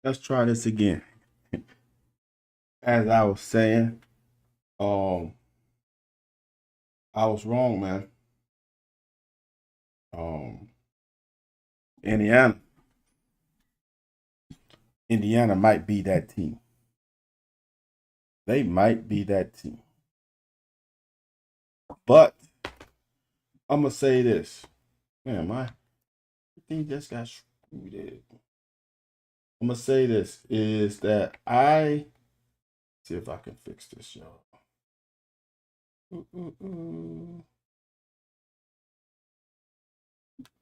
let's try this again. As I was saying, um, I was wrong, man. Um, Indiana, Indiana might be that team. They might be that team. But I'm gonna say this, man. My thing just got screwed. I'm gonna say this is that I see if I can fix this, y'all. I don't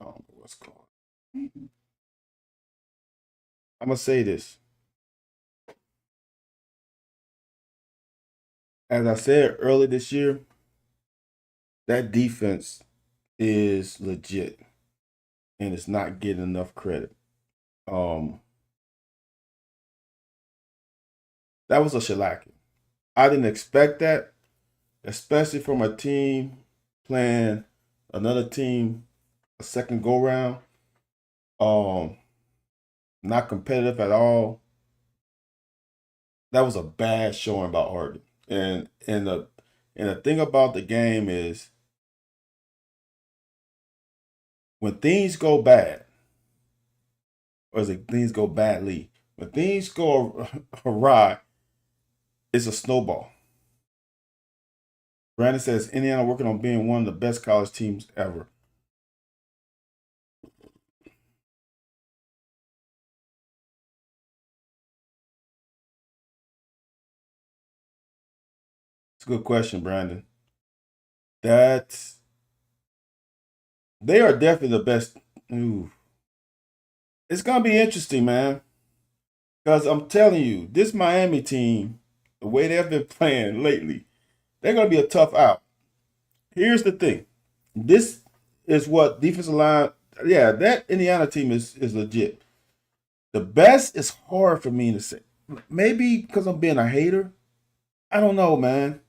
know what's going on. I'm gonna say this. As I said early this year, that defense is legit and it's not getting enough credit. Um, that was a shellacking. I didn't expect that, especially from a team playing another team a second go round. Um, not competitive at all. That was a bad showing by Harden. And the thing about the game is when things go bad, or is it things go badly? When things go awry, it's a snowball. Brandon says Indiana working on being one of the best college teams ever. It's a good question, Brandon. That's they are definitely the best. Ooh. It's gonna be interesting, man. Because I'm telling you, this Miami team, the way they've been playing lately, they're gonna be a tough out. Here's the thing. This is what defensive line. Yeah, that Indiana team is legit. The best is hard for me to say. Maybe because I'm being a hater. I don't know, man.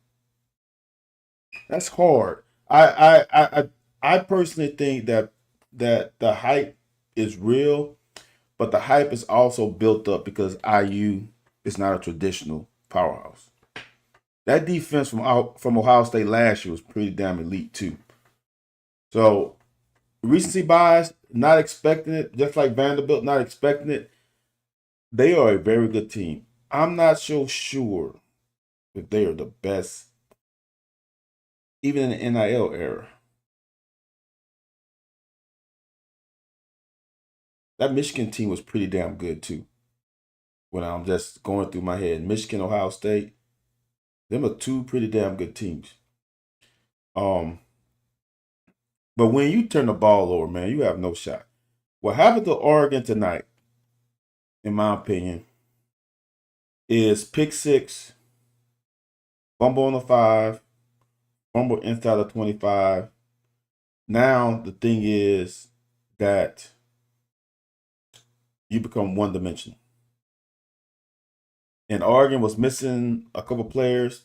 That's hard. I personally think that the hype is real, but the hype is also built up because IU is not a traditional powerhouse. That defense from Ohio State last year was pretty damn elite too. So recency bias, not expecting it, just like Vanderbilt, not expecting it. They are a very good team. I'm not so sure if they are the best, even in the NIL era. That Michigan team was pretty damn good too. When I'm just going through my head, Michigan, Ohio State, them are two pretty damn good teams. Um, but when you turn the ball over, man, you have no shot. What happened to Oregon tonight, in my opinion, is pick six, fumble on the 5, fumble inside the 25. Now the thing is that you become one dimensional. And Oregon was missing a couple players.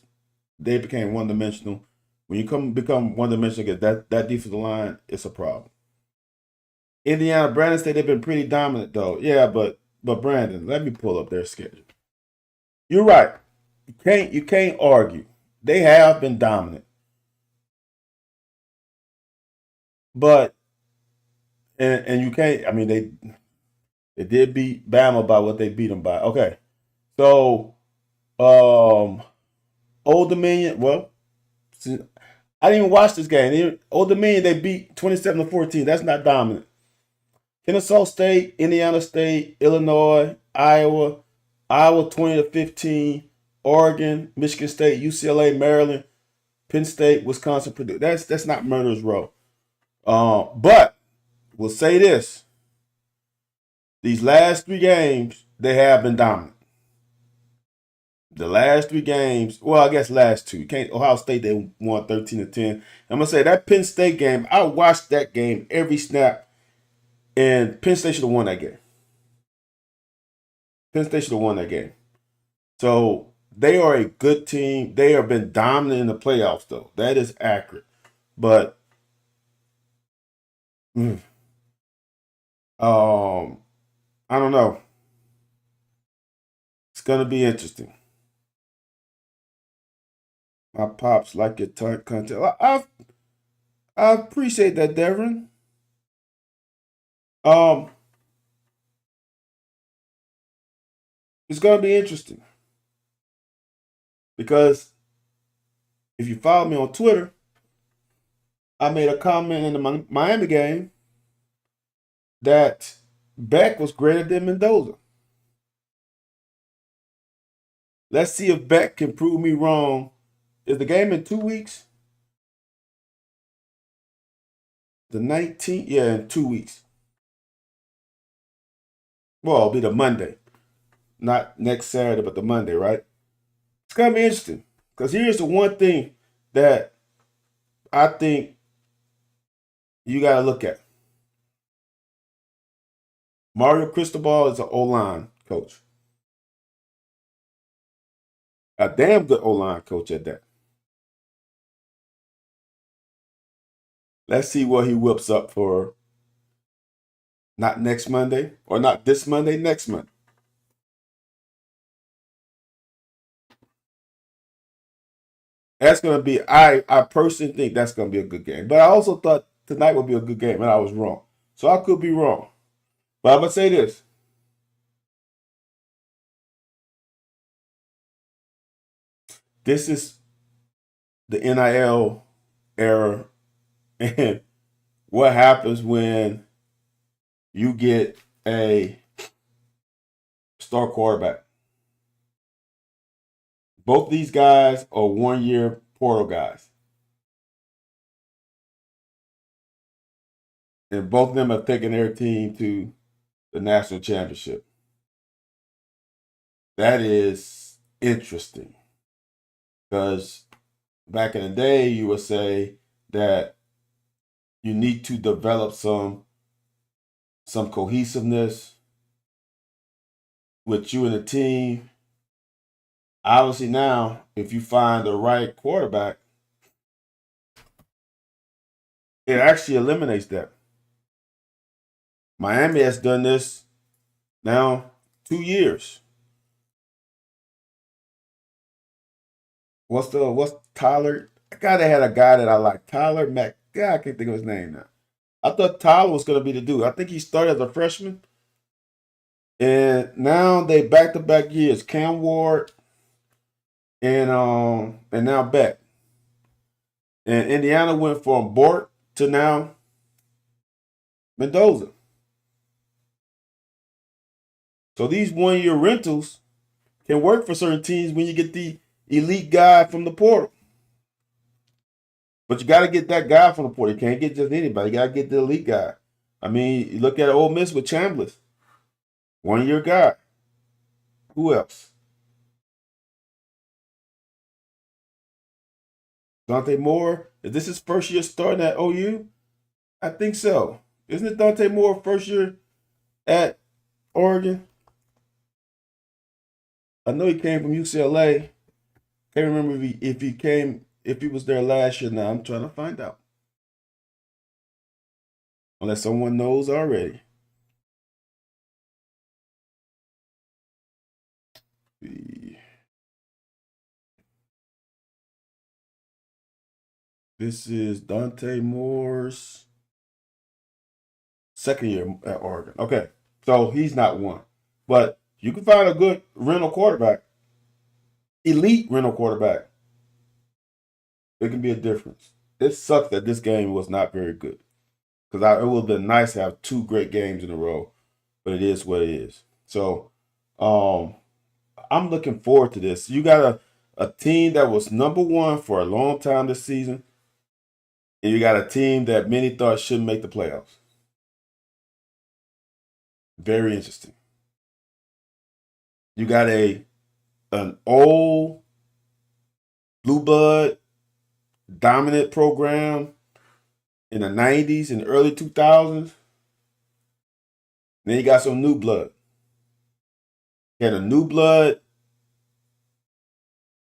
They became one dimensional. When you become one dimensional, that defensive line, it's a problem. Indiana, Brandon State, they've been pretty dominant though. Yeah, but Brandon, let me pull up their schedule. You're right. You can't argue. They have been dominant. But and you can't I mean they did beat Bama by what they beat them by. Okay. So um Old Dominion, well, I didn't even watch this game. Old Dominion, they beat 27-14. That's not dominant. Kennesaw State, Indiana State, Illinois, Iowa 20-15, Oregon, Michigan State, UCLA, Maryland, Penn State, Wisconsin, Purdue. That's not murderers row. But we'll say this: these last three games they have been dominant. The last three games, well, I guess last two. You can't Ohio State they won 13-10. I'm gonna say that Penn State game. I watched that game every snap, and Penn State should have won that game. Penn State should have won that game. So they are a good team. They have been dominant in the playoffs, though. That is accurate. But mm, I don't know. gonna be interesting. My pops like your content. I appreciate that, Devin. Um, it's gonna be interesting because if you follow me on Twitter, I made a comment in the Miami game that Beck was greater than Mendoza. Let's see if Beck can prove me wrong. Is the game in 2 weeks? The 19th? Yeah, in 2 weeks. Well, it'll be the Monday. Not next Saturday, but the Monday, right? It's going to be interesting. Because here's the one thing that I think you got to look at. Mario Cristobal is an O-line coach. A damn good O-line coach at that. Let's see what he whips up for not next Monday, or not this Monday, next Monday. That's going to be, I personally think that's going to be a good game. But I also thought tonight would be a good game, and I was wrong. So I could be wrong. But I'm going to say this. This is the NIL era, and what happens when you get a star quarterback. Both these guys are 1-year portal guys. And both of them have taken their team to the national championship. That is interesting. Because back in the day, you would say that you need to develop some cohesiveness with you and the team. Obviously now, if you find the right quarterback, it actually eliminates that. Miami has done this now 2 years. What's Tyler? I gotta had a guy that I like. Tyler Mack. God, I can't think of his name now. I thought Tyler was gonna be the dude. I think he started as a freshman. And now they back-to-back years. Cam Ward and now Beck. And Indiana went from Bort to now Mendoza. So these 1-year rentals can work for certain teams when you get the elite guy from the portal. But you got to get that guy from the portal. You can't get just anybody. You got to get the elite guy. I mean, you look at Ole Miss with Chambliss. 1-year guy. Who else? Dante Moore. Is this his first year starting at OU? I think so. Isn't it Dante Moore first year at Oregon? I know he came from UCLA. Can't remember if he was there last year. Now I'm trying to find out. Unless someone knows already. This is Dante Moore's second year at Oregon. Okay, so he's not one. But you can find a good rental quarterback, elite rental quarterback. It can be a difference. It sucks that this game was not very good. Because it would have been nice to have 2 great games in a row. But it is what it is. So I'm looking forward to this. You got a team that was number 1 for a long time this season. And you got a team that many thought shouldn't make the playoffs. Very interesting. You got an old blue blood dominant program in the 90s and early 2000s. Then you got some new blood. Can a new blood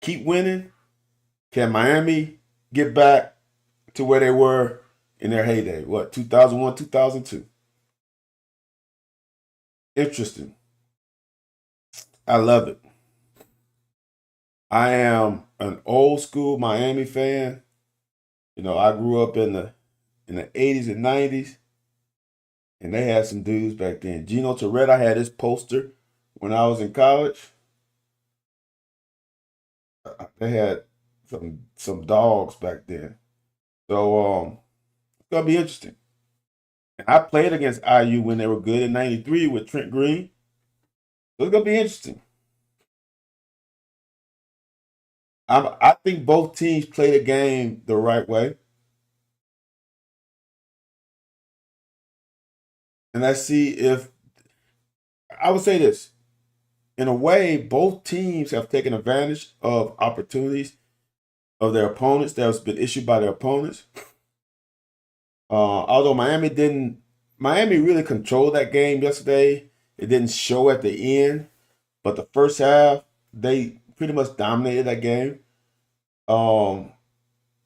keep winning? Can Miami get back to where they were in their heyday? What, 2001, 2002? Interesting. I love it. I am an old school Miami fan. I grew up in the 80s and 90s, and they had some dudes back then. Gino Torretta, I had his poster when I was in college. They had some dogs back then. So it's gonna be interesting. I played against IU when they were good in '93 with Trent Green. So it's gonna be interesting. I think both teams play the game the right way. And let's see if I would say this. In a way, both teams have taken advantage of opportunities of their opponents that has been issued by their opponents. Although Miami really controlled that game yesterday. It didn't show at the end, but the first half they pretty much dominated that game. Um,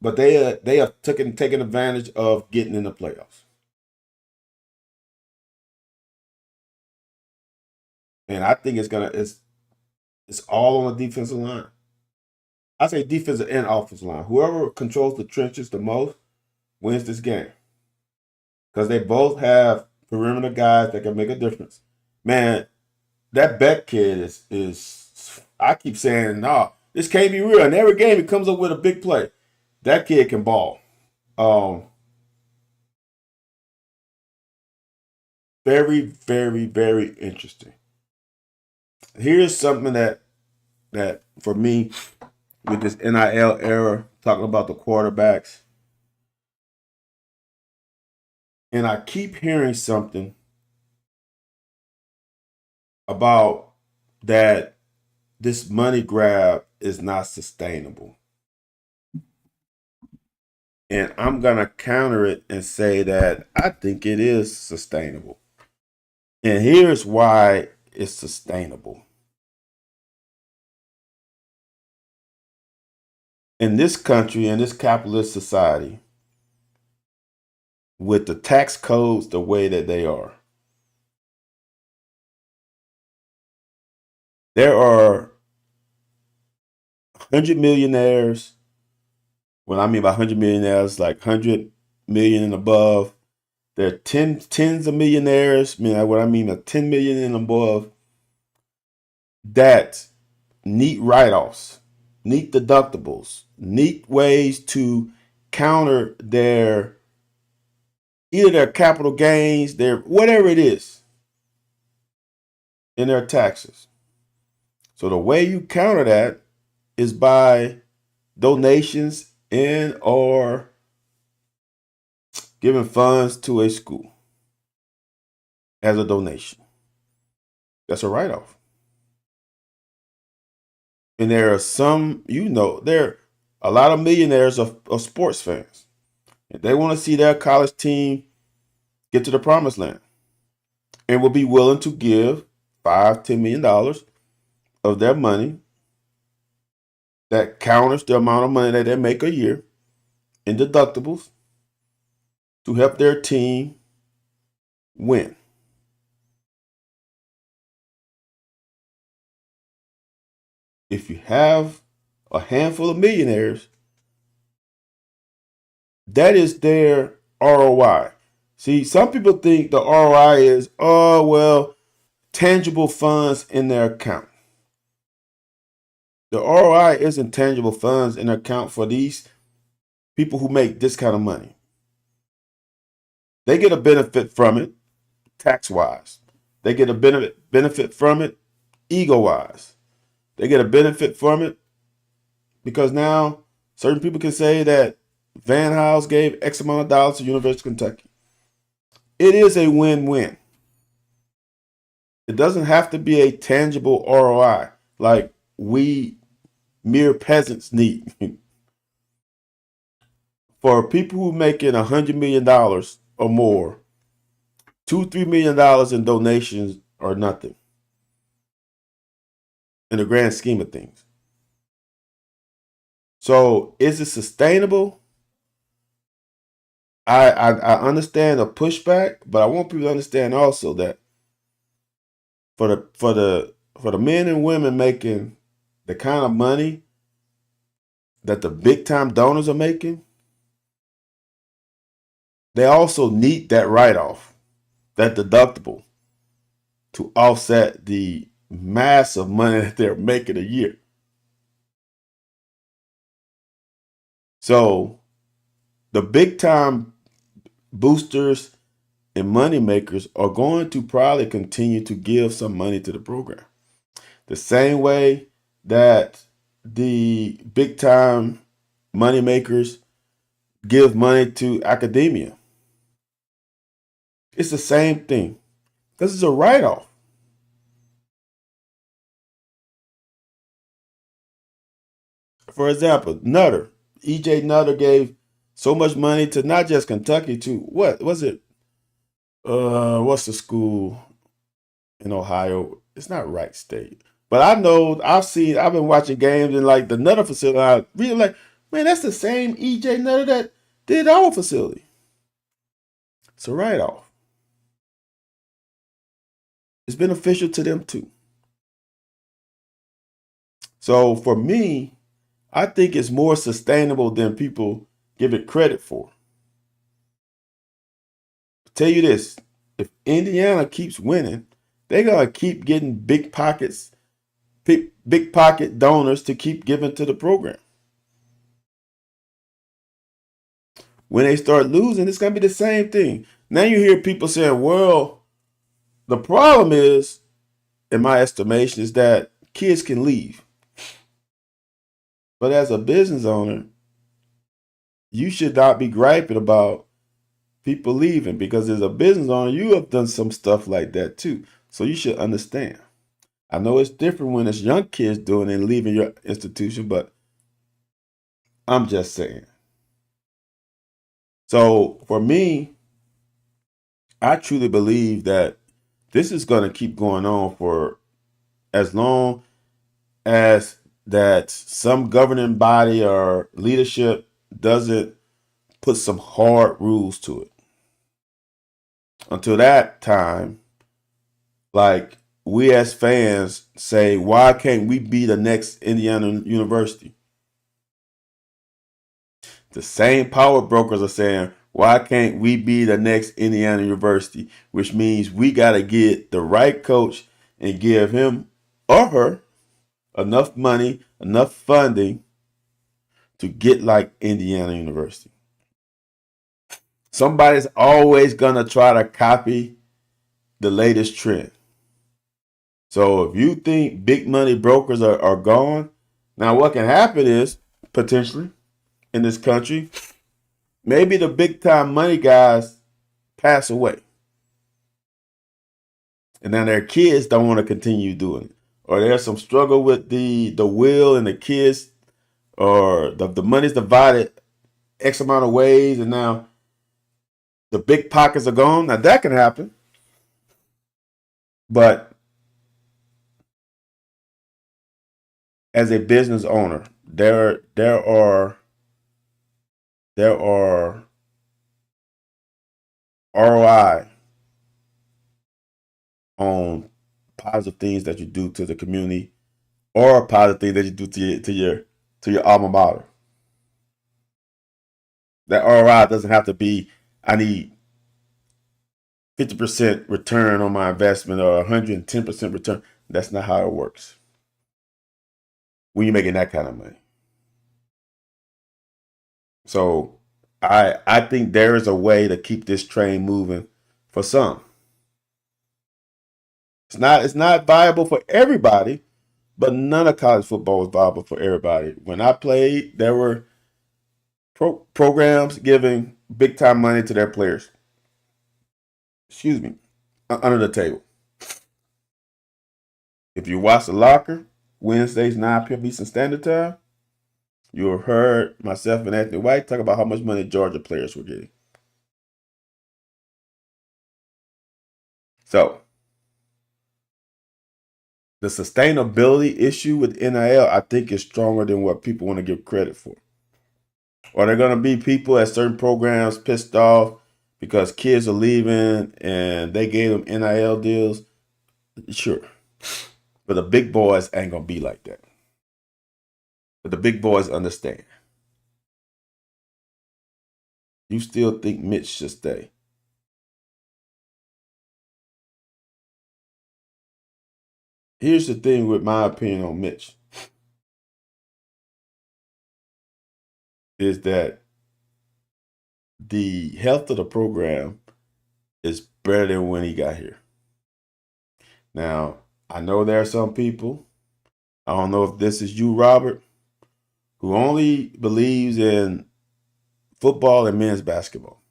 but they have taken advantage of getting in the playoffs, and I think it's all on the defensive line. I say defensive and offensive line. Whoever controls the trenches the most wins this game because they both have perimeter guys that can make a difference. Man, that Beck kid is I keep saying, nah, this can't be real. In every game, he comes up with a big play. That kid can ball. Um, Very, very, very interesting. Here's something that for me with this NIL era, talking about the quarterbacks, and I keep hearing something about that this money grab is not sustainable. And I'm going to counter it and say that I think it is sustainable. And here's why it's sustainable. In this country, in this capitalist society, with the tax codes the way that they are, there are 100 millionaires. What I mean by 100 millionaires, like 100 million and above. There are tens of millionaires. What I mean, 10 million and above that neat write-offs, neat deductibles, neat ways to counter either their capital gains, their whatever it is in their taxes. So the way you counter that is by donations and or giving funds to a school as a donation. That's a write-off. And there are there are a lot of millionaires of sports fans. And they want to see their college team get to the promised land and will be willing to give $5-10 million of their money that counters the amount of money that they make a year in deductibles to help their team win. If you have a handful of millionaires, that is their ROI. See, some people think the ROI is, oh, well, tangible funds in their account. The ROI isn't tangible funds in their account for these people who make this kind of money. They get a benefit from it tax-wise. They get a benefit from it ego-wise. They get a benefit from it because now certain people can say that Van Hals gave X amount of dollars to University of Kentucky. It is a win-win. It doesn't have to be a tangible ROI like we mere peasants need. For people who making $100 million or more, $2-3 million in donations are nothing in the grand scheme of things. So is it sustainable? I understand the pushback, but I want people to understand also that for the men and women making the kind of money that the big time donors are making, they also need that write-off, that deductible, to offset the massive money that they're making a year. So the big time boosters and money makers are going to probably continue to give some money to the program. The same way that the big time money makers give money to academia. It's the same thing. This is a write-off. For example, Nutter. EJ Nutter gave so much money to not just Kentucky, to what was it? What's the school in Ohio? It's not Wright State. But I know I've been watching games in like the Nutter facility. I really like, man, that's the same EJ Nutter that did our facility. It's a write-off. It's beneficial to them too. So for me, I think it's more sustainable than people give it credit for. I'll tell you this, if Indiana keeps winning, they're gonna keep getting big pockets, big pocket donors to keep giving to the program. When they start losing, it's gonna be the same thing. Now you hear people saying, well, the problem is, in my estimation, is that kids can leave. But as a business owner, you should not be griping about people leaving, because as a business owner, you have done some stuff like that too. So you should understand. I know it's different when it's young kids doing it and leaving your institution, but I'm just saying. So for me, I truly believe that this is going to keep going on for as long as that some governing body or leadership doesn't put some hard rules to it. Until that time, like, we as fans say, why can't we be the next Indiana University? The same power brokers are saying, why can't we be the next Indiana University? Which means we got to get the right coach and give him or her enough money, enough funding to get like Indiana University. Somebody's always going to try to copy the latest trend. So if you think big money brokers are gone, now what can happen is, potentially, in this country, maybe the big time money guys pass away. And now their kids don't want to continue doing it. Or there's some struggle with the will and the kids, or the money's divided X amount of ways, and now the big pockets are gone. Now that can happen. But as a business owner, there are ROI on positive things that you do to the community, or positive things that you do to your alma mater. That ROI doesn't have to be, I need 50% return on my investment or 110% return. That's not how it works when you're making that kind of money. So I think there is a way to keep this train moving for some. It's not viable for everybody, but none of college football is viable for everybody. When I played, there were programs giving big time money to their players. Excuse me, under the table. If you watch The Locker, Wednesdays 9 p.m. Eastern Standard Time, you have heard myself and Anthony White talk about how much money Georgia players were getting. So the sustainability issue with NIL, I think, is stronger than what people want to give credit for. Are there going to be people at certain programs pissed off because kids are leaving and they gave them NIL deals? Sure. But the big boys ain't going to be like that. But the big boys understand. You still think Mitch should stay. Here's the thing with my opinion on Mitch is that the health of the program is better than when he got here. Now, I know there are some people, I don't know if this is you, Robert, who only believes in football and men's basketball.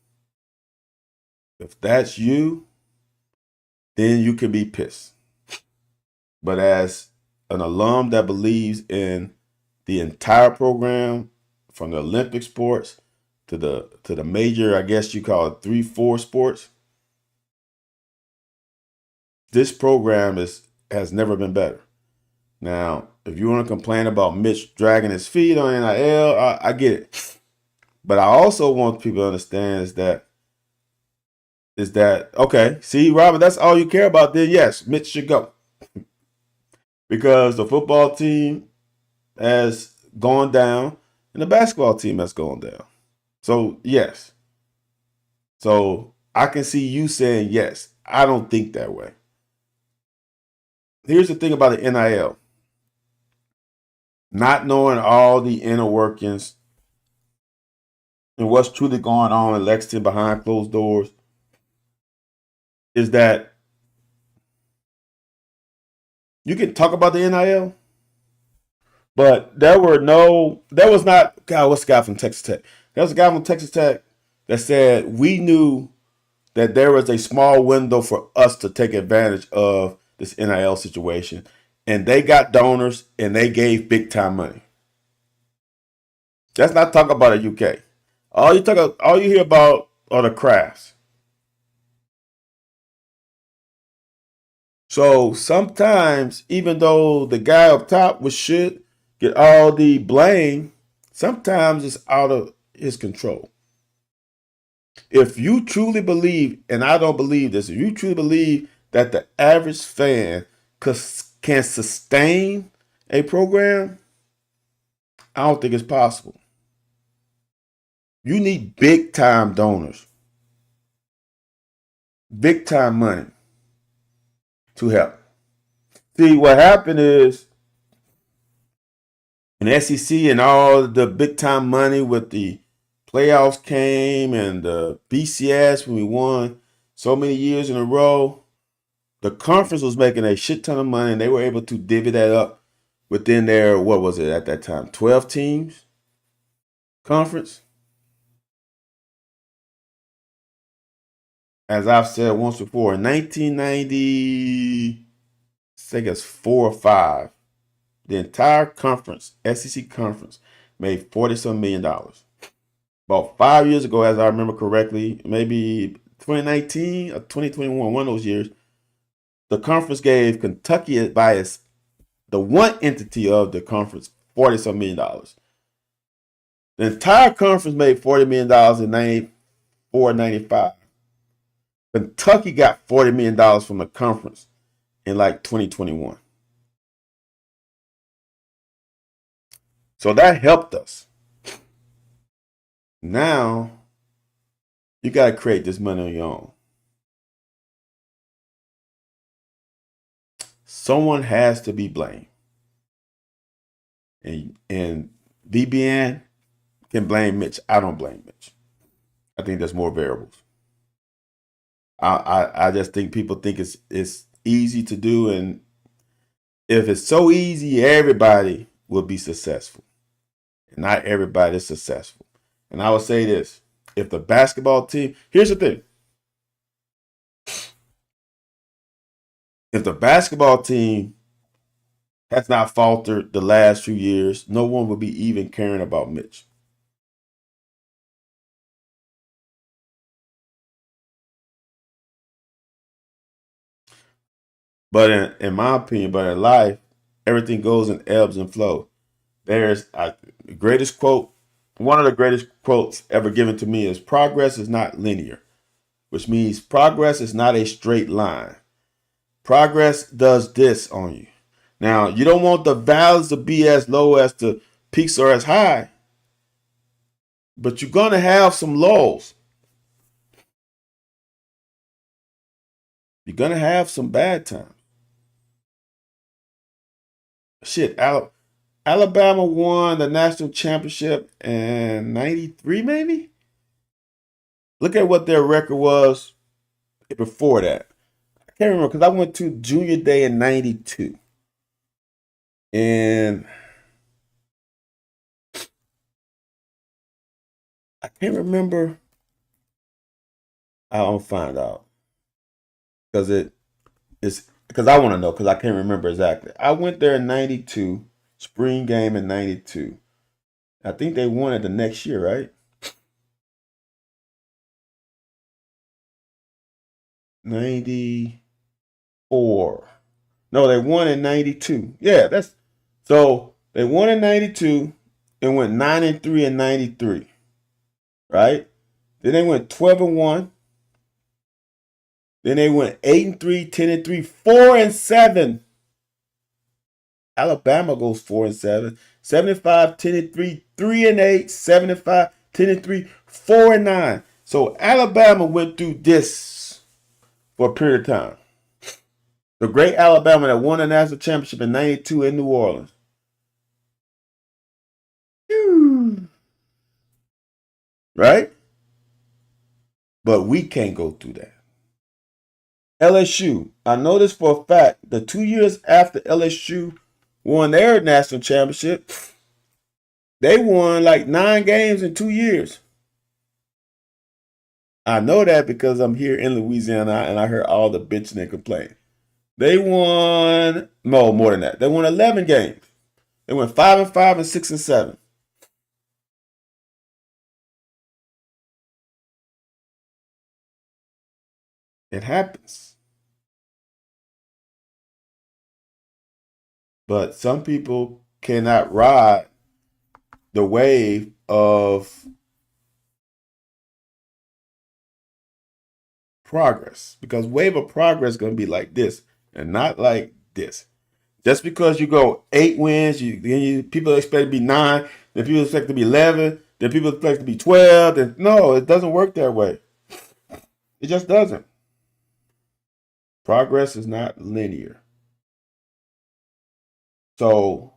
If that's you, then you can be pissed. But as an alum that believes in the entire program, from the Olympic sports to the major, I guess you call it 3-4 sports, this program has never been better. Now, if you want to complain about Mitch dragging his feet on NIL, I get it. But I also want people to understand is that okay, see, Robert, that's all you care about, then yes, Mitch should go. Because the football team has gone down and the basketball team has gone down. So, yes. So, I can see you saying yes. I don't think that way. Here's the thing about the NIL. Not knowing all the inner workings and what's truly going on in Lexington behind closed doors is that you can talk about the NIL, but there was not, God, what's the guy from Texas Tech? There was a guy from Texas Tech that said we knew that there was a small window for us to take advantage of this NIL situation. And they got donors and they gave big time money. Let's not talk about the UK. All you hear about are the crafts. So sometimes, even though the guy up top should get all the blame, sometimes it's out of his control. If you truly believe, and I don't believe this, if you truly believe that the average fan can sustain a program, I don't think it's possible. You need big time donors, big time money to help. See, what happened is in SEC and all the big time money with the playoffs came and the BCS when we won so many years in a row, the conference was making a shit ton of money and they were able to divvy that up within their, what was it at that time, 12 teams conference. As I've said once before, in 1990, I think it's 4 or 5, the entire conference, SEC conference, made $40-some million. About 5 years ago, as I remember correctly, maybe 2019 or 2021, one of those years, the conference gave Kentucky the one entity of the conference, $40-some million. The entire conference made $40 million in 94, 95. Kentucky got $40 million from the conference in like 2021. So that helped us. Now, you got to create this money on your own. Someone has to be blamed. And BBN can blame Mitch. I don't blame Mitch. I think there's more variables. I just think people think it's easy to do, and if it's so easy, everybody will be successful. And not everybody is successful. And I would say this: if the basketball team, here's the thing. If the basketball team has not faltered the last few years, no one will be even caring about Mitch. But in my opinion, but in life, everything goes in ebbs and flow. There's the greatest quote, one of the greatest quotes ever given to me is progress is not linear, which means progress is not a straight line. Progress does this on you. Now, you don't want the valleys to be as low as the peaks are as high, but you're going to have some lulls. You're going to have some bad times. Shit, Alabama won the national championship in 93, maybe? Look at what their record was before that. I can't remember because I went to junior day in 92. And I can't remember. I'll find out. Because I want to know because I can't remember exactly. I went there in 92, spring game in 92. I think they won it the next year, right? 94. No, they won in 92. Yeah, that's so they won in 92 and went 9-3 in 93. Right? Then they went 12-1. Then they went 8-3, 10-3, 4-7. Alabama goes 4-7. 75, 10-3, 3-8, 75, 10-3, 4-9. So Alabama went through this for a period of time. The great Alabama that won the national championship in 92 in New Orleans. Right? But we can't go through that. LSU. I know this for a fact. The 2 years after LSU won their national championship, they won like 9 games in 2 years. I know that because I'm here in Louisiana and I heard all the bitching and complaining. They won more than that. They won 11 games. They went 5-5 and 6-7. It happens. But some people cannot ride the wave of progress because wave of progress is going to be like this and not like this. Just because you go 8 wins, people expect to be 9, then people expect to be 11, then people expect to be 12. Then no, it doesn't work that way. It just doesn't. Progress is not linear. So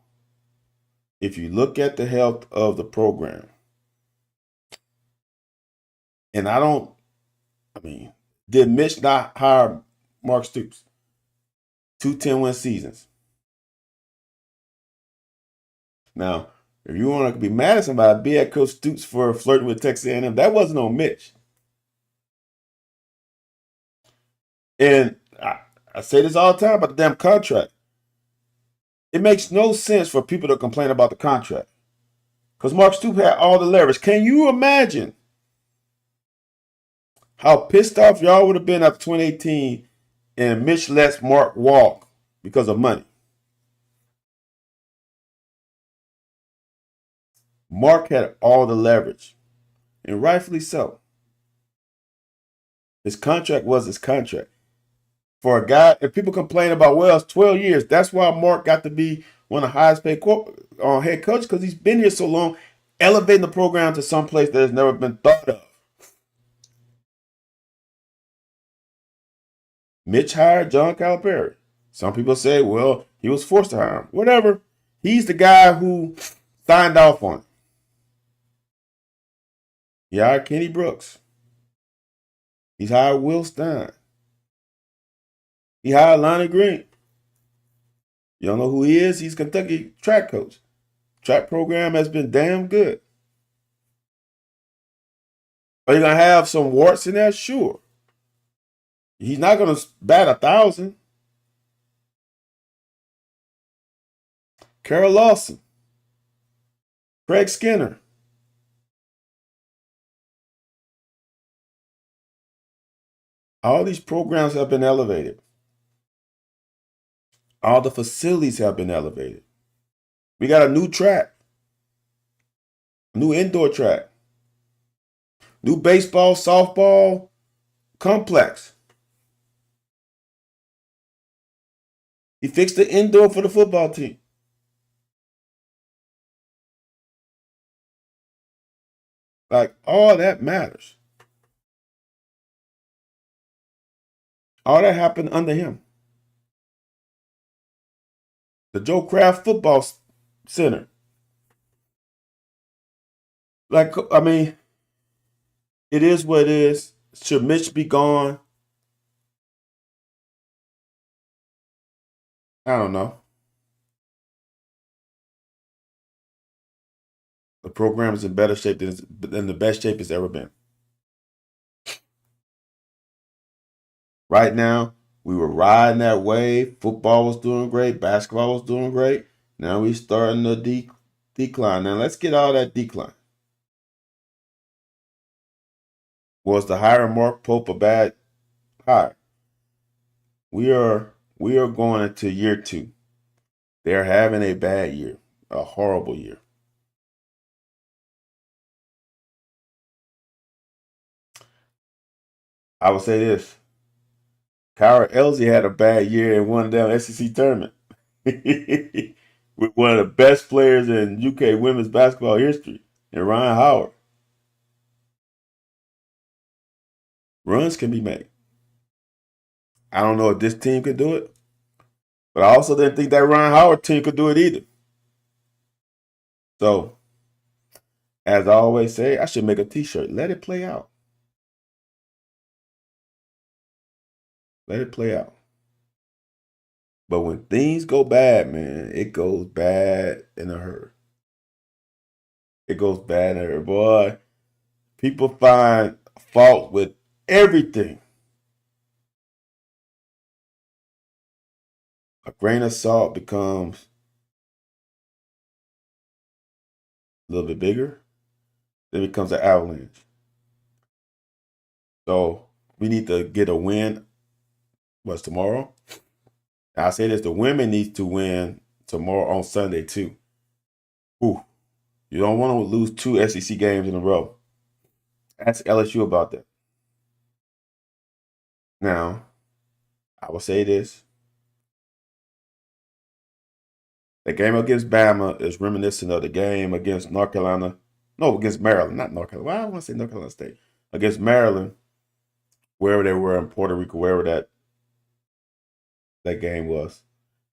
if you look at the health of the program, and did Mitch not hire Mark Stoops? 2 10-win seasons. Now, if you want to be mad at somebody, be at Coach Stoops for flirting with Texas A&M. That wasn't on Mitch. And I say this all the time about the damn contract. It makes no sense for people to complain about the contract. Because Mark Stoops had all the leverage. Can you imagine how pissed off y'all would have been after 2018 and Mitch lets Mark walk because of money? Mark had all the leverage, and rightfully so. His contract was his contract. For a guy, if people complain about, well, it's 12 years, that's why Mark got to be one of the highest paid head coaches because he's been here so long, elevating the program to some place that has never been thought of. Mitch hired John Calipari. Some people say, well, he was forced to hire him. Whatever. He's the guy who signed off on it. He hired Kenny Brooks. He's hired Will Stein. He hired Lonnie Green. You don't know who he is? He's Kentucky track coach. Track program has been damn good. Are you going to have some warts in there? Sure. He's not going to bat 1,000. Carol Lawson. Craig Skinner. All these programs have been elevated. All the facilities have been elevated. We got a new track, a new indoor track, new baseball, softball complex. He fixed the indoor for the football team. Like, all that matters. All that happened under him. The Joe Kraft Football Center. Like, I mean, it is what it is. Should Mitch be gone? I don't know. The program is in better shape than the best shape it's ever been. Right now, we were riding that wave. Football was doing great. Basketball was doing great. Now we starting to decline. Now let's get all that decline. Was the hiring Mark Pope a bad hire? We are going into year 2. They're having a bad year, a horrible year. I would say this: Kyra Elsie had a bad year and won the SEC tournament with one of the best players in UK women's basketball history, and Ryan Howard. Runs can be made. I don't know if this team could do it, but I also didn't think that Ryan Howard team could do it either. So, as I always say, I should make a T-shirt. Let it play out. Let it play out. But when things go bad, man, it goes bad in a hurry. It goes bad in a hurry. Boy, people find fault with everything. A grain of salt becomes a little bit bigger, then it becomes an avalanche. So we need to get a win. What's tomorrow? I say this: the women need to win tomorrow on Sunday too. Ooh, you don't want to lose 2 SEC games in a row. Ask LSU about that. Now, I will say this: the game against Bama is reminiscent of the game against North Carolina. No, against Maryland, not North Carolina. Why I want to say North Carolina State against Maryland, wherever they were in Puerto Rico, wherever that game was.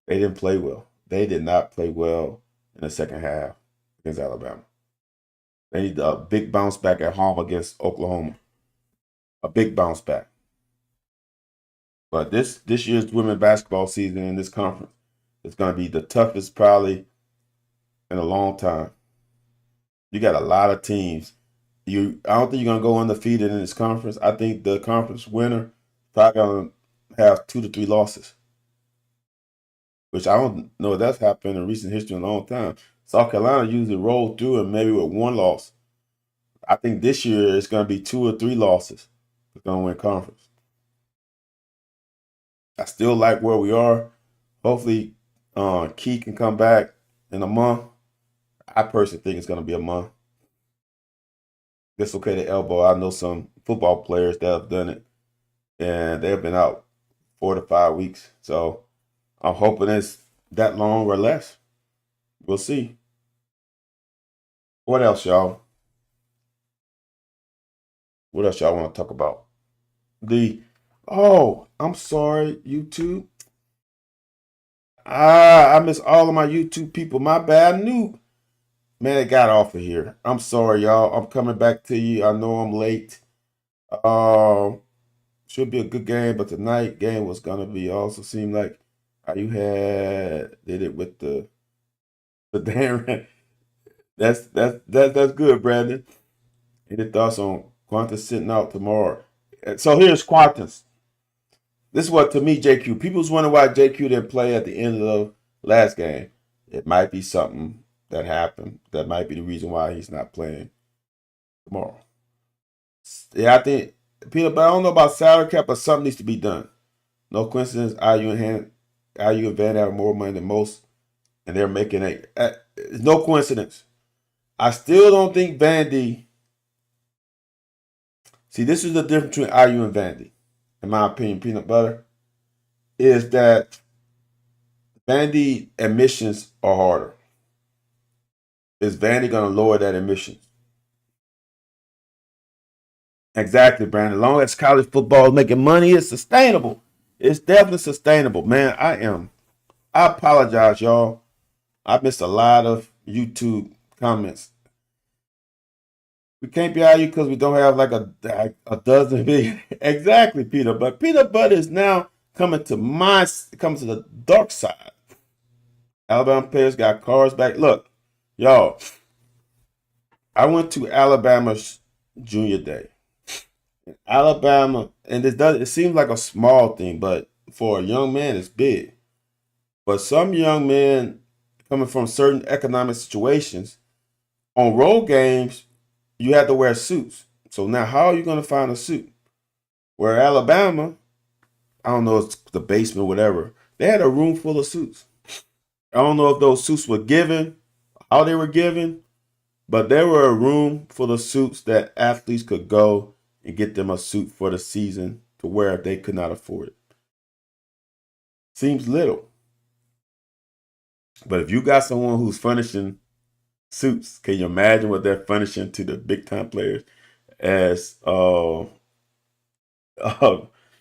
They didn't play well. They did not play well in the second half against Alabama. They need a big bounce back at home against Oklahoma. A big bounce back. But this year's women's basketball season in this conference is going to be the toughest probably in a long time. You got a lot of teams. I don't think you're going to go undefeated in this conference. I think the conference winner probably going to have 2 to 3 losses, which I don't know if that's happened in recent history in a long time. South Carolina usually rolled through and maybe with 1 loss. I think this year it's going to be 2 or 3 losses. It's going to win conference. I still like where we are. Hopefully, Key can come back in a month. I personally think it's going to be a month. Dislocated elbow. I know some football players that have done it, and they've been out 4 to 5 weeks. So I'm hoping it's that long or less. We'll see. What else, y'all? What else y'all want to talk about? I'm sorry, YouTube. I miss all of my YouTube people. My bad. I knew, man, it got off of here. I'm sorry, y'all. I'm coming back to you. I know I'm late. Um, should be a good game, but tonight game was gonna be also seemed like how you had did it with the damn. That's good, Brandon. Any thoughts on Qantas sitting out tomorrow? So here's Qantas. This is what to me, JQ. People's wondering why JQ didn't play at the end of the last game. It might be something that happened. That might be the reason why he's not playing tomorrow. Yeah, I think Peter, but I don't know about salary cap, but something needs to be done. No coincidence. IU and Van have more money than most, and they're making it's no coincidence. I still don't think Vandy. See, this is the difference between IU and Vandy, in my opinion. Peanut butter is that Vandy admissions are harder. Is Vandy going to lower that admissions? Exactly, Brandon. As long as college football is making money, it's sustainable. It's definitely sustainable, man. I apologize, y'all. I missed a lot of YouTube comments. We can't be out here because we don't have like a dozen videos. Exactly, Peter. But peanut butter is now coming to the dark side. Alabama players got cars back. Look, y'all. I went to Alabama's junior day. Alabama, and it seems like a small thing, but for a young man, it's big. But some young men coming from certain economic situations on road games, you have to wear suits. So now, how are you going to find a suit? Where Alabama, I don't know, it's the basement, or whatever. They had a room full of suits. I don't know if those suits were given, how they were given, but there were a room full of suits that athletes could go and get them a suit for the season to wear if they could not afford it. Seems little. But if you got someone who's furnishing suits, can you imagine what they're furnishing to the big time players? As uh,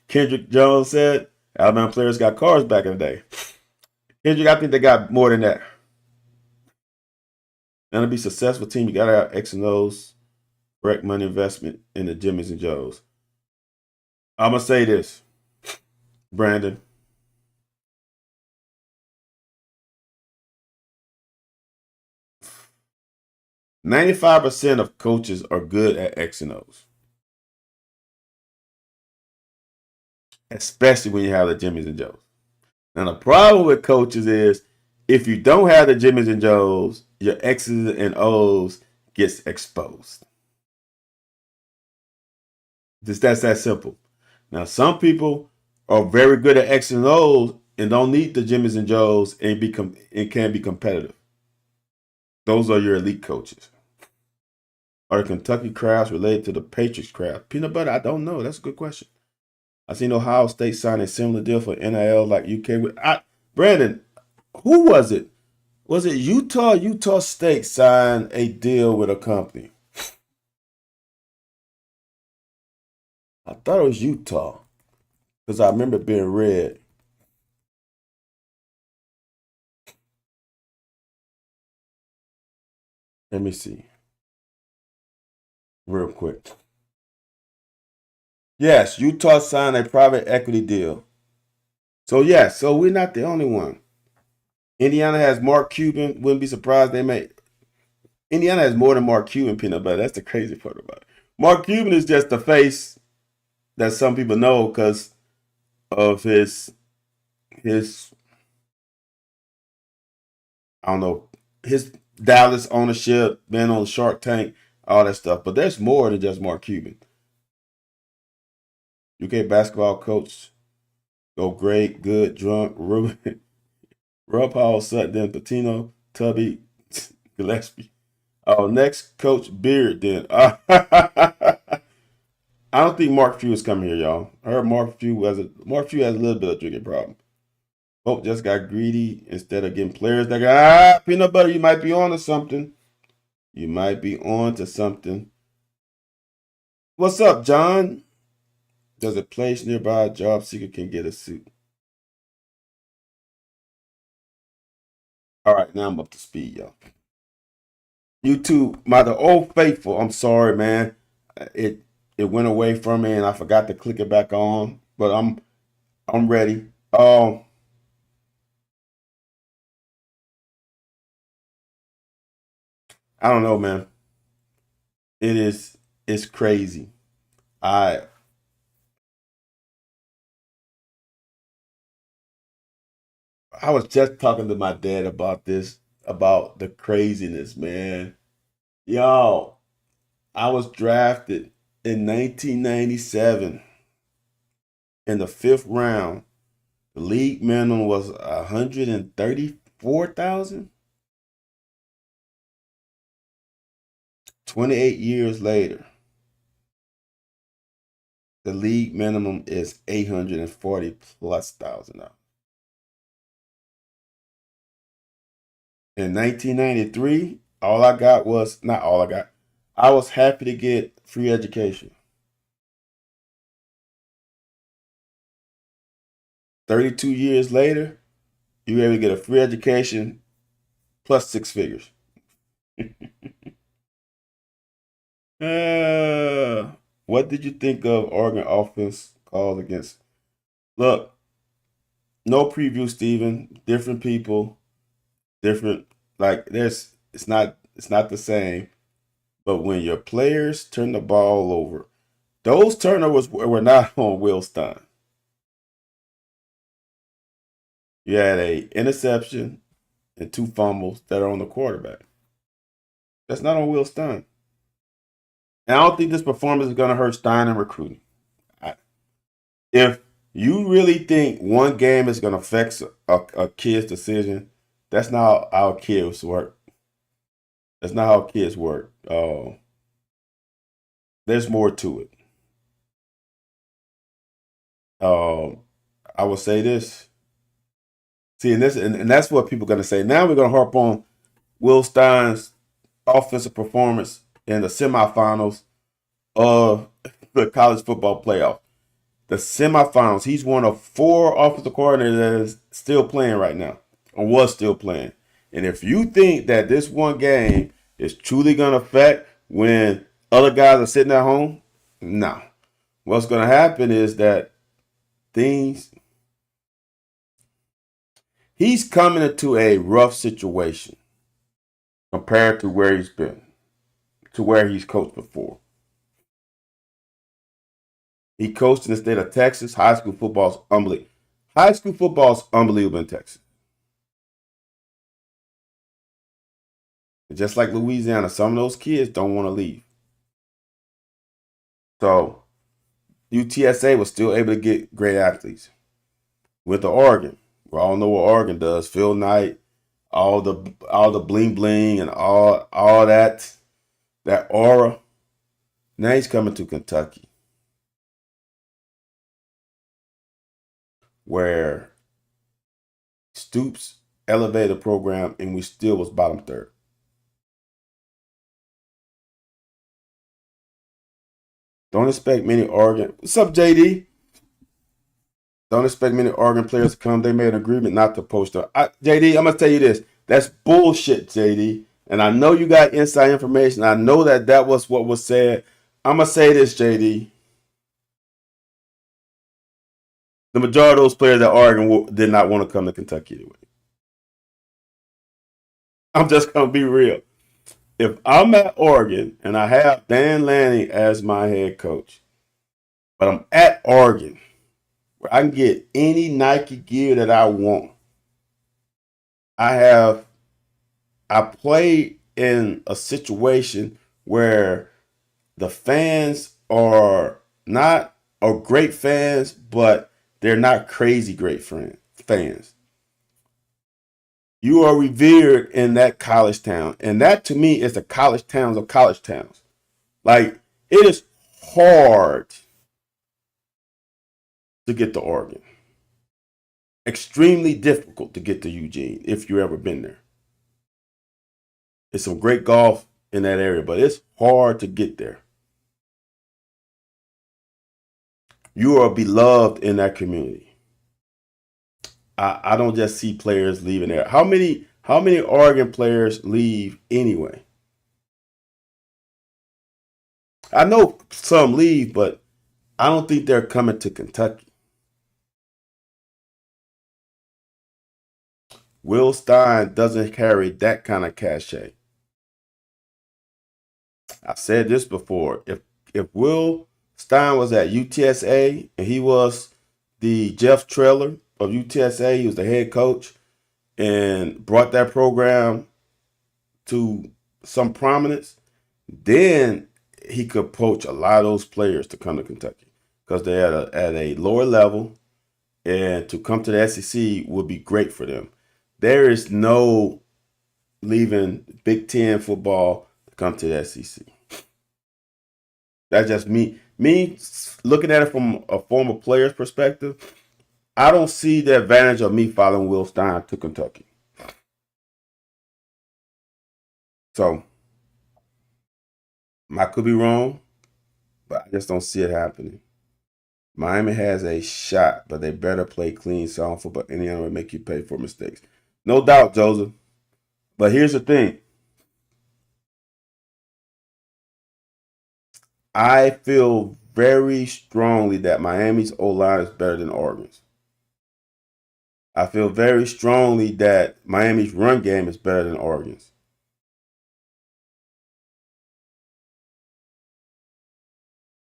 Kendrick Jones said, Alabama players got cars back in the day. Kendrick, I think they got more than that. And to be a successful team, you got to have X and O's, correct money investment in the Jimmys and Joes. I'm going to say this, Brandon. 95% of coaches are good at X and O's, especially when you have the Jimmys and Joes. Now, the problem with coaches is if you don't have the Jimmys and Joes, your X's and O's gets exposed. Just that's that simple. Now, some people are very good at X's and O's and don't need the Jimmys and Joes and can be competitive. Those are your elite coaches. Are the Kentucky crafts related to the Patriots craft? Peanut butter? I don't know. That's a good question. I seen Ohio State sign a similar deal for NIL like UK. Brandon, who was it? Was it Utah? Utah State signed a deal with a company. I thought it was Utah because I remember it being red. Let me see real quick. Yes, Utah signed a private equity deal. So yes, so we're not the only one. Indiana has Mark Cuban. Wouldn't be surprised they may. Indiana has more than Mark Cuban, peanut butter. That's the crazy part about it. Mark Cuban is just the face that some people know because of his I don't know his Dallas ownership, being on Shark Tank, all that stuff. But there's more than just Mark Cuban. UK basketball coach go great, good, drunk, Ruben, Rob Hall, Sutton, Patino, Tubby, Gillespie. Oh, next coach Beard then. I don't think Mark Few is coming here, y'all. I heard Mark Few has a little bit of drinking problem. Pope just got greedy instead of getting players that got peanut butter. You might be on to something. You might be on to something. What's up, John? Does a place nearby a job seeker can get a suit? All right, now I'm up to speed, y'all. YouTube, the old faithful. I'm sorry, man. It it went away from me and I forgot to click it back on. But I'm ready. I don't know, man. It's crazy. I I was just talking to my dad about this, about the craziness, man. Yo, I was drafted in 1997 in the fifth round. The league minimum was 134,000. 28 years later, the league minimum is 840 plus thousand dollars. In 1993, all I got was not all I got. I was happy to get free education. 32 years later, you're able to get a free education plus 6 figures. What did you think of Oregon offense calls against? Look, no preview, Steven. Different people, different. Like it's not the same. But when your players turn the ball over, those turnovers were not on Will Stein. You had a interception and 2 fumbles that are on the quarterback. That's not on Will Stein. And I don't think this performance is going to hurt Stein in recruiting. If you really think one game is going to affect a kid's decision, that's not how kids work. That's not how kids work. There's more to it. I will say this. See, and that's what people are going to say. Now we're going to harp on Will Stein's offensive performance in the semifinals of the college football playoff. The semifinals, he's one of 4 offensive coordinators that is still playing right now, or was still playing. And if you think that this one game is truly going to affect when other guys are sitting at home, no. What's going to happen is that he's coming into a rough situation compared to where he's been, to where he's coached before. He coached in the state of Texas. High school football's unbelievable. High school football's unbelievable in Texas. Just like Louisiana, some of those kids don't want to leave. So UTSA was still able to get great athletes. With the Oregon, we all know what Oregon does. Phil Knight, all the bling bling and all that aura. Now he's coming to Kentucky, where Stoops elevated the program and we still was bottom third. Don't expect many Oregon. What's up, JD? Don't expect many Oregon players to come. They made an agreement not to post up. JD, I'm gonna tell you this. That's bullshit, JD. And I know you got inside information. I know that was what was said. I'm gonna say this, JD. The majority of those players at Oregon did not want to come to Kentucky anyway. I'm just gonna be real. If I'm at Oregon and I have Dan Lanning as my head coach, but I'm at Oregon where I can get any Nike gear that I want. I play in a situation where the fans are great fans, but they're not crazy great fans. You are revered in that college town. And that to me is the college towns of college towns. Like, it is hard to get to Oregon. Extremely difficult to get to Eugene if you've ever been there. It's some great golf in that area, but it's hard to get there. You are beloved in that community. I don't just see players leaving there. How many Oregon players leave anyway? I know some leave, but I don't think they're coming to Kentucky. Will Stein doesn't carry that kind of cachet. I've said this before. If Will Stein was at UTSA and he was the Jeff Traylor of UTSA, he was the head coach and brought that program to some prominence, then he could poach a lot of those players to come to Kentucky because they're at a lower level, and to come to the SEC would be great for them. There is no leaving Big Ten football to come to the SEC. That's just me. Me looking at it from a former player's perspective, I don't see the advantage of me following Will Stein to Kentucky. So, I could be wrong, but I just don't see it happening. Miami has a shot, but they better play clean, sound football. Indiana will make you pay for mistakes. No doubt, Joseph. But here's the thing. I feel very strongly that Miami's O-line is better than Oregon's. I feel very strongly that Miami's run game is better than Oregon's.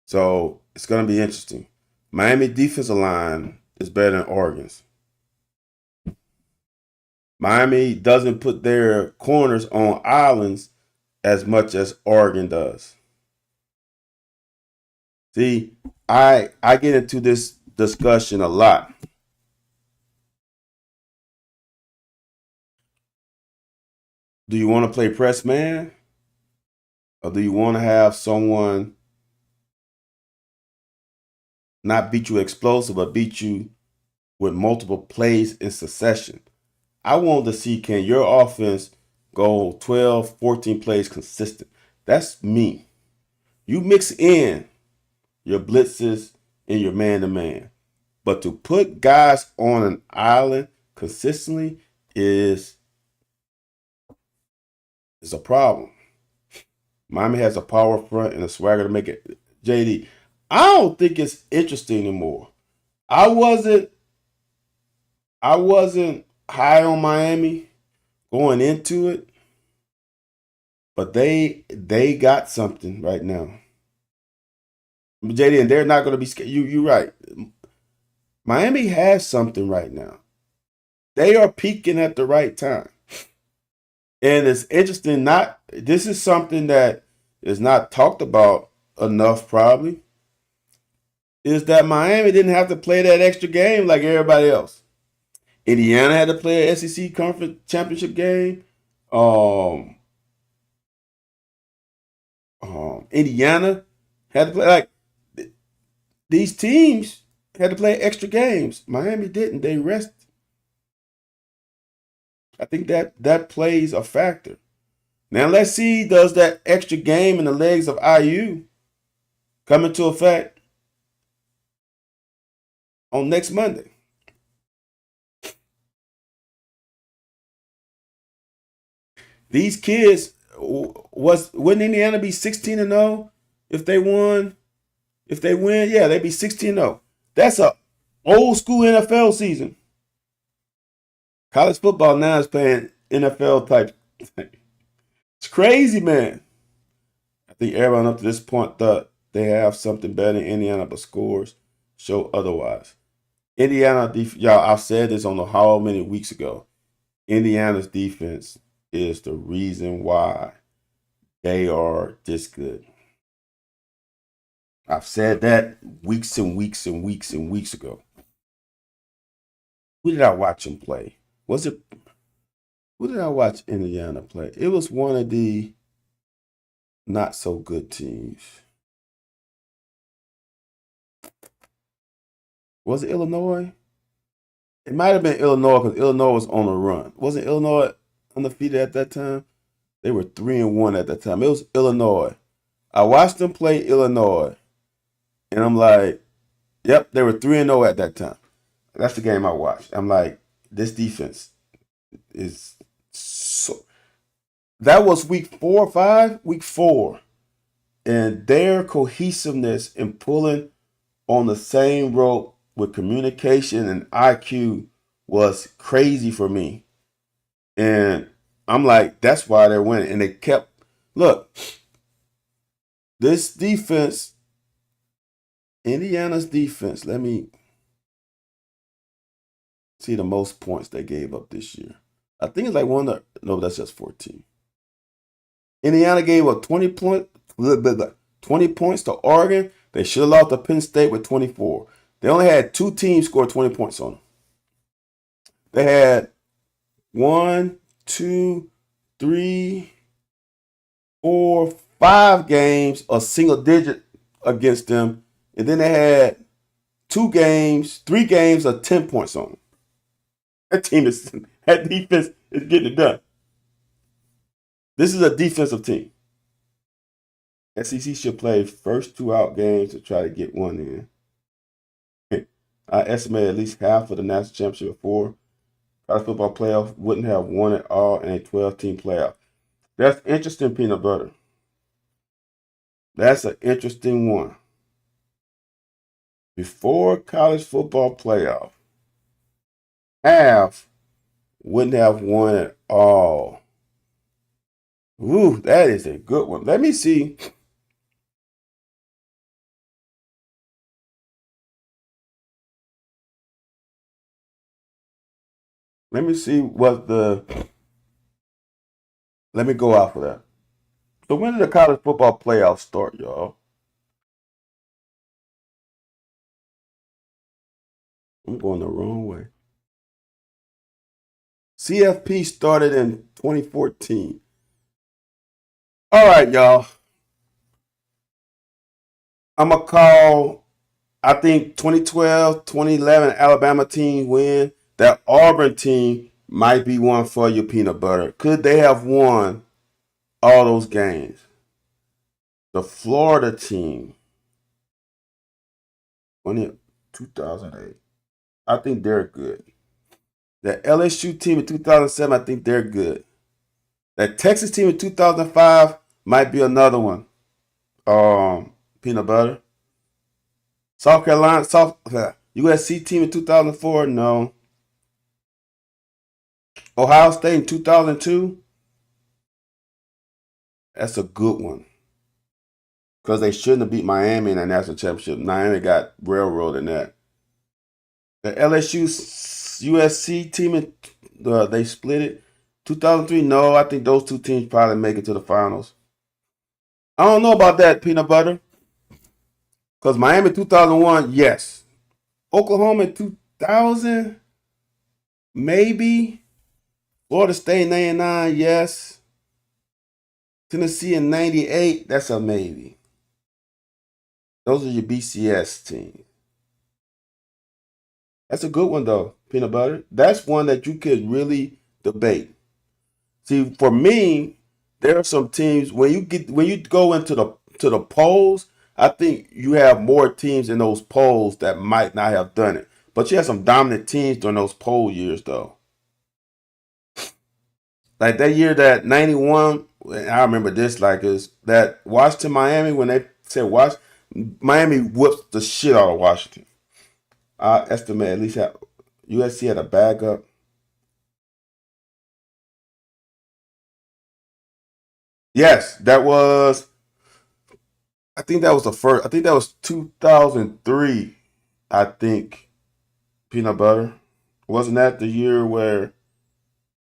So it's going to be interesting. Miami defensive line is better than Oregon's. Miami doesn't put their corners on islands as much as Oregon does. See, I get into this discussion a lot. Do you want to play press man? Or do you want to have someone not beat you explosive, but beat you with multiple plays in succession? I want to see, can your offense go 12, 14 plays consistent? That's me. You mix in your blitzes and your man-to-man. But to put guys on an island consistently is a problem. Miami has a power front and a swagger to make it. JD, I don't think it's interesting anymore. I wasn't high on Miami going into it, but they got something right now. JD, and they're not going to be scared. You're right. Miami has something right now. They are peaking at the right time. And it's interesting, this is something that is not talked about enough probably, is that Miami didn't have to play that extra game like everybody else. Indiana had to play an SEC Conference Championship game. Indiana had to play, like, these teams had to play extra games. Miami didn't. They rested. I think that plays a factor. Now let's see, does that extra game in the legs of IU come into effect on next Monday? These kids, wouldn't Indiana be 16-0 if they won? If they win, yeah, they'd be 16-0. That's a old school NFL season. College football now is playing NFL type thing. It's crazy, man. I think everyone up to this point thought they have something better than Indiana, but scores show otherwise. Indiana, y'all, I've said this on the how many weeks ago. Indiana's defense is the reason why they are this good. I've said that weeks and weeks and weeks and weeks ago. Who did I watch him play? Who did I watch Indiana play? It was one of the not so good teams. Was it Illinois? It might have been Illinois because Illinois was on a run. Wasn't Illinois undefeated at that time? They were 3-1 at that time. It was Illinois. I watched them play Illinois, and I'm like, yep, they were 3-0 at that time. That's the game I watched. I'm like, this defense is so. That was week 4 or 5, week 4, and their cohesiveness in pulling on the same rope with communication and IQ was crazy for me. And I'm like, that's why they're winning. And they kept, look, this defense, Indiana's defense, let me see the most points they gave up this year. I think it's like no, that's just 14. Indiana gave up 20 points to Oregon. They should have lost to Penn State with 24. They only had 2 teams score 20 points on them. They had 1, 2, 3, 4, 5 games a single digit against them. And then they had 3 games of 10 points on them. That defense is getting it done. This is a defensive team. SEC should play first 2 out games to try to get one in. I estimate at least half of the national championship before college football playoff wouldn't have won it all in a 12-team playoff. That's interesting, peanut butter. That's an interesting one. Before college football playoff, half wouldn't have won it all. Ooh, that is a good one. Let me see. Let me see what the. Let me go off of that. So when did the college football playoffs start, y'all? I'm going the wrong way. CFP started in 2014. All right, y'all. I'm going to call, I think 2012, 2011 Alabama team win. That Auburn team might be one for you, peanut butter. Could they have won all those games? The Florida team, 2008, I think they're good. The LSU team in 2007, I think they're good. That Texas team in 2005 might be another one. Peanut butter. South Carolina, USC team in 2004, no. Ohio State in 2002, that's a good one. Because they shouldn't have beat Miami in that national championship. Miami got railroaded in that. The LSU USC team, they split it. 2003, no. I think those two teams probably make it to the finals. I don't know about that, peanut butter. Because Miami 2001, yes. Oklahoma 2000, maybe. Florida State 99, yes. Tennessee in 98, that's a maybe. Those are your BCS teams. That's a good one though, peanut butter. That's one that you could really debate. See, for me, there are some teams when you go into the polls, I think you have more teams in those polls that might not have done it. But you have some dominant teams during those poll years though. Like that year that 91, I remember this like is that Washington Miami when they said Miami whooped the shit out of Washington. I estimate at least USC had a backup. Yes, that was. I think that was the first. I think that was 2003. I think peanut butter wasn't that the year where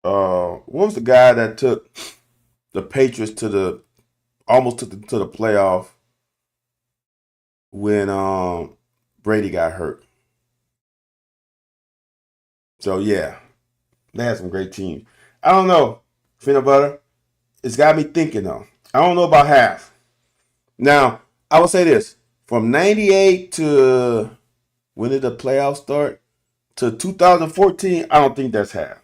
what was the guy that took the Patriots to the almost to the playoff when Brady got hurt. So yeah, they had some great teams. I don't know, peanut butter. It's got me thinking though. I don't know about half. Now, I will say this. From 98 to when did the playoffs start? To 2014, I don't think that's half.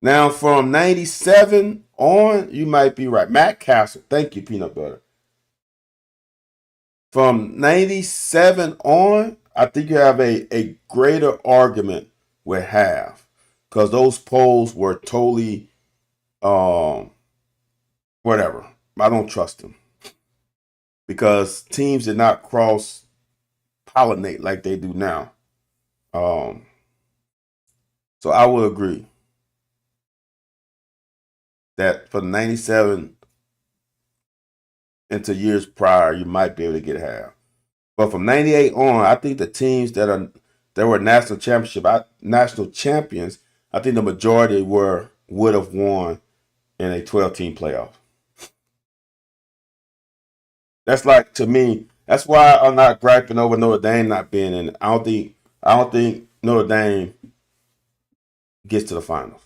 Now, from 97 on, you might be right. Matt Castle. Thank you, peanut butter. From 97 on, I think you have a greater argument with half. Because those polls were totally whatever. I don't trust them. Because teams did not cross pollinate like they do now. Um, so I would agree that for 97 into years prior, you might be able to get half. But from 98 on, I think the teams that were national champions, I think the majority would have won in a 12-team playoff. That's like to me. That's why I'm not griping over Notre Dame not being in it. I don't think Notre Dame gets to the finals.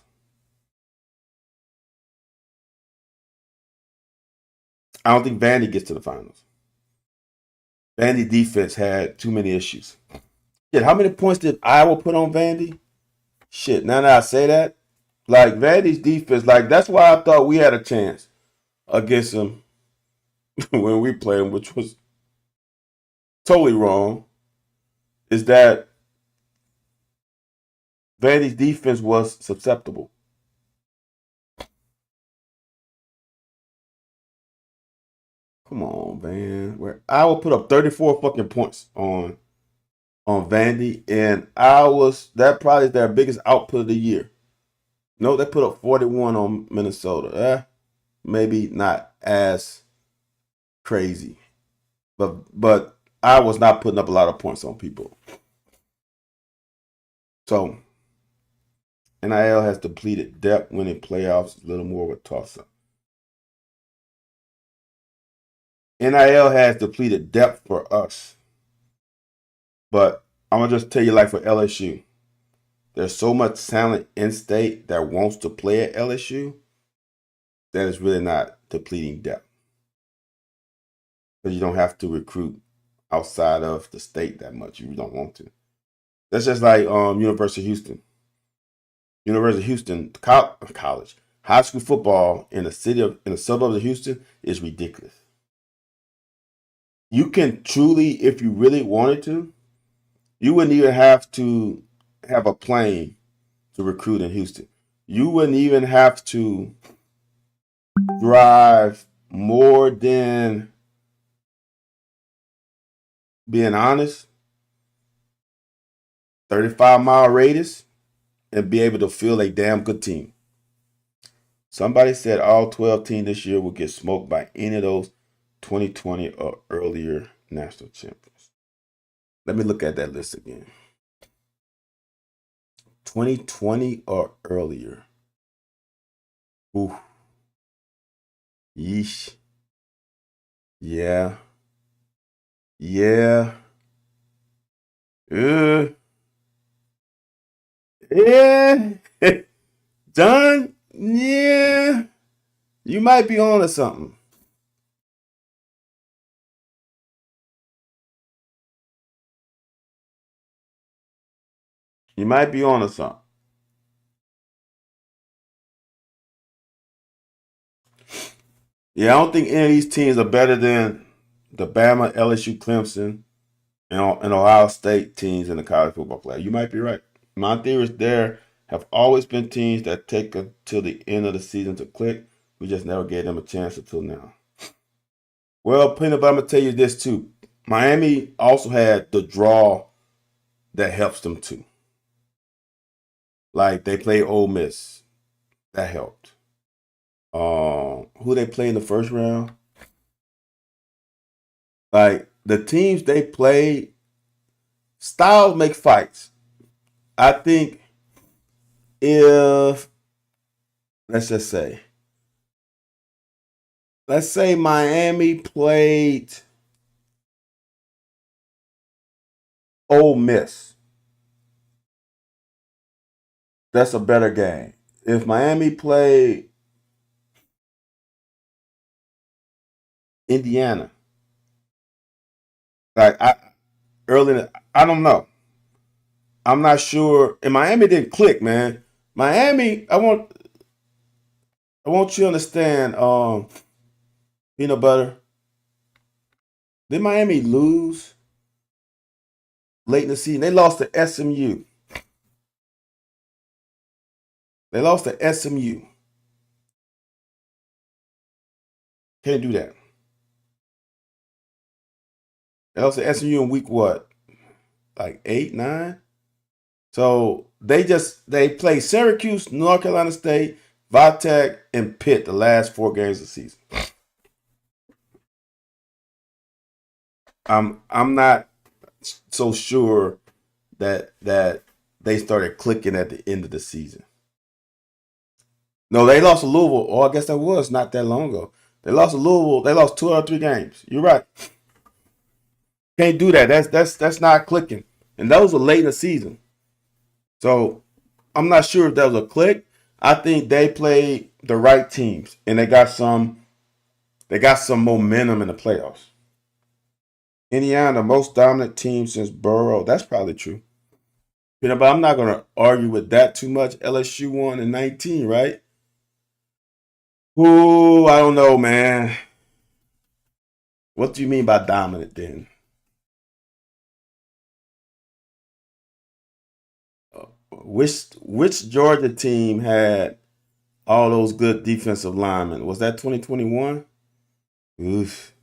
I don't think Vandy gets to the finals. Vandy defense had too many issues. Shit, how many points did Iowa put on Vandy? Shit, now that I say that, like Vandy's defense, like that's why I thought we had a chance against them when we played them, which was totally wrong. Is that Vandy's defense was susceptible. Come on, man. Where I will put up 34 fucking points on Vandy, and I was that probably their biggest output of the year. No, they put up 41 on Minnesota. Maybe not as crazy, but I was not putting up a lot of points on people. So NIL has depleted depth winning playoffs. A little more of a toss-up. NIL has depleted depth for us. But I'm going to just tell you, like for LSU, there's so much talent in state that wants to play at LSU that it's really not depleting depth. Because you don't have to recruit outside of the state that much. You don't want to. That's just like University of Houston. University of Houston college high school football in the suburbs of Houston is ridiculous. You can truly, if you really wanted to, you wouldn't even have to have a plane to recruit in Houston. You wouldn't even have to drive more than, being honest, 35-mile radius and be able to field a damn good team. Somebody said all 12 teams this year will get smoked by any of those 2020 or earlier national champions. Let me look at that list again. 2020 or earlier. Ooh. Yeesh. Yeah. Yeah. Yeah. Done? Yeah. You might be on to something. You might be on to something. Yeah, I don't think any of these teams are better than the Bama, LSU, Clemson, and Ohio State teams in the college football play. You might be right. My theories there have always been teams that take until the end of the season to click. We just never gave them a chance until now. Well, Peanut, but I'm going to tell you this too. Miami also had the draw that helps them too. Like they play Ole Miss. That helped. Who they play in the first round? Like the teams they play, styles make fights. I think if let's just say, Miami played Ole Miss, that's a better game. If Miami played Indiana, like I don't know. I'm not sure. And Miami didn't click, man. Miami, I want you to understand, peanut butter. Did Miami lose late in the season? They lost to SMU. They lost to SMU. Can't do that. They lost to SMU in week what? Like 8, 9? So they play Syracuse, North Carolina State, Vatech, and Pitt the last 4 games of the season. I'm not so sure that they started clicking at the end of the season. No, they lost to Louisville. Oh, I guess that was not that long ago. They lost to Louisville. They lost 2 or 3 games. You're right. Can't do that. That's not clicking. And those were late in the season. So I'm not sure if that was a click. I think they played the right teams and they got some momentum in the playoffs. Indiana, the most dominant team since Burrow. That's probably true. But I'm not gonna argue with that too much. LSU won in 19, right? Ooh, I don't know, man. What do you mean by dominant then? Which Georgia team had all those good defensive linemen? Was that 2021? Oof.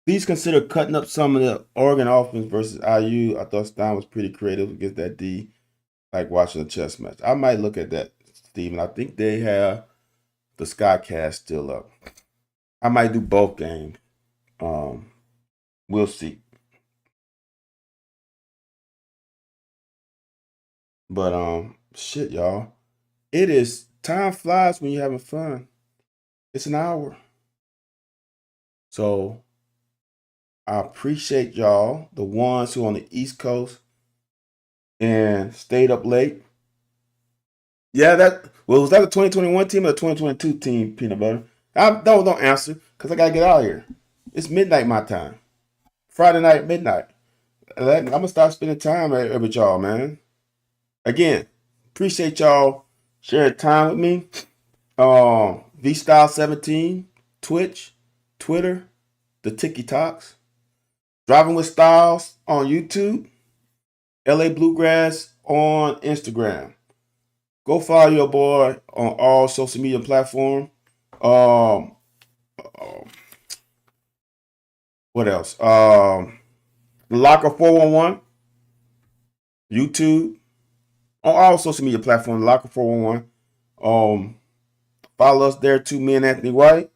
Please consider cutting up some of the Oregon offense versus IU. I thought Stein was pretty creative against that D, like watching a chess match. I might look at that, Steven. I think they have the Skycast still up. I might do both games. We'll see. But shit, y'all. It is time flies when you're having fun. It's an hour. So I appreciate y'all, the ones who on the East Coast and stayed up late. Yeah, was that the 2021 team or the 2022 team, Peanut Butter? Don't answer, because I gotta get out of here. It's midnight my time. Friday night, midnight. I'm gonna start spending time with y'all, man. Again, appreciate y'all sharing time with me. VStyle17, Twitch, Twitter, the TikToks, Driving with Styles on YouTube, LA Bluegrass on Instagram. Go follow your boy on all social media platforms. What else? Locker 411, YouTube, on all social media platforms. Locker 411. Follow us there too. Me and Anthony White.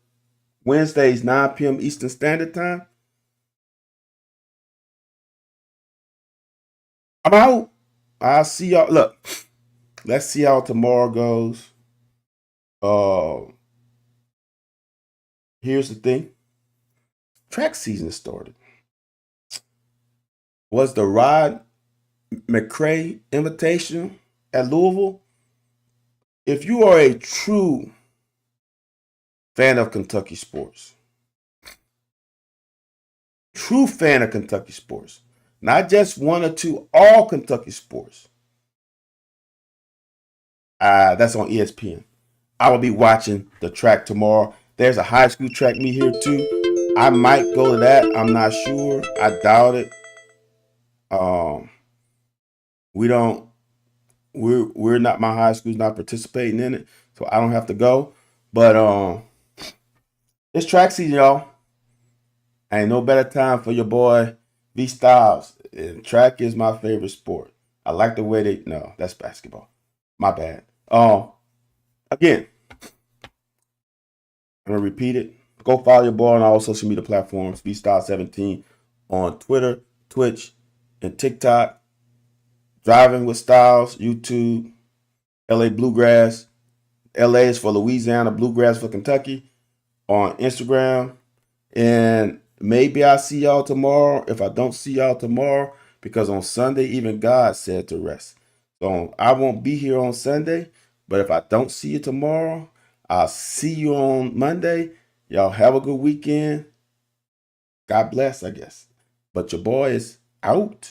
Wednesdays 9 p.m. Eastern Standard Time. I'm out. I'll see y'all. Look, let's see how tomorrow goes. Here's the thing. Track season started. Was the Rod McRae Invitation at Louisville? If you are a true fan of Kentucky sports, not just one or two, all Kentucky sports, that's on ESPN. I will be watching the track tomorrow. There's a high school track meet here too. I might go to that. I'm not sure. I doubt it. We don't. We're not. My high school's not participating in it, so I don't have to go. But it's track season, y'all. Ain't no better time for your boy V Styles. And track is my favorite sport. I like the way they. No, that's basketball. My bad. Again, I'm gonna repeat it. Go follow your boy on all social media platforms. VStyle17 on Twitter, Twitch, and TikTok. Driving with Styles, YouTube. LA Bluegrass. LA is for Louisiana, Bluegrass for Kentucky on Instagram. And maybe I'll see y'all tomorrow. If I don't see y'all tomorrow, because on Sunday, even God said to rest. So I won't be here on Sunday. But if I don't see you tomorrow, I'll see you on Monday. Y'all have a good weekend. God bless, I guess. But your boy is out.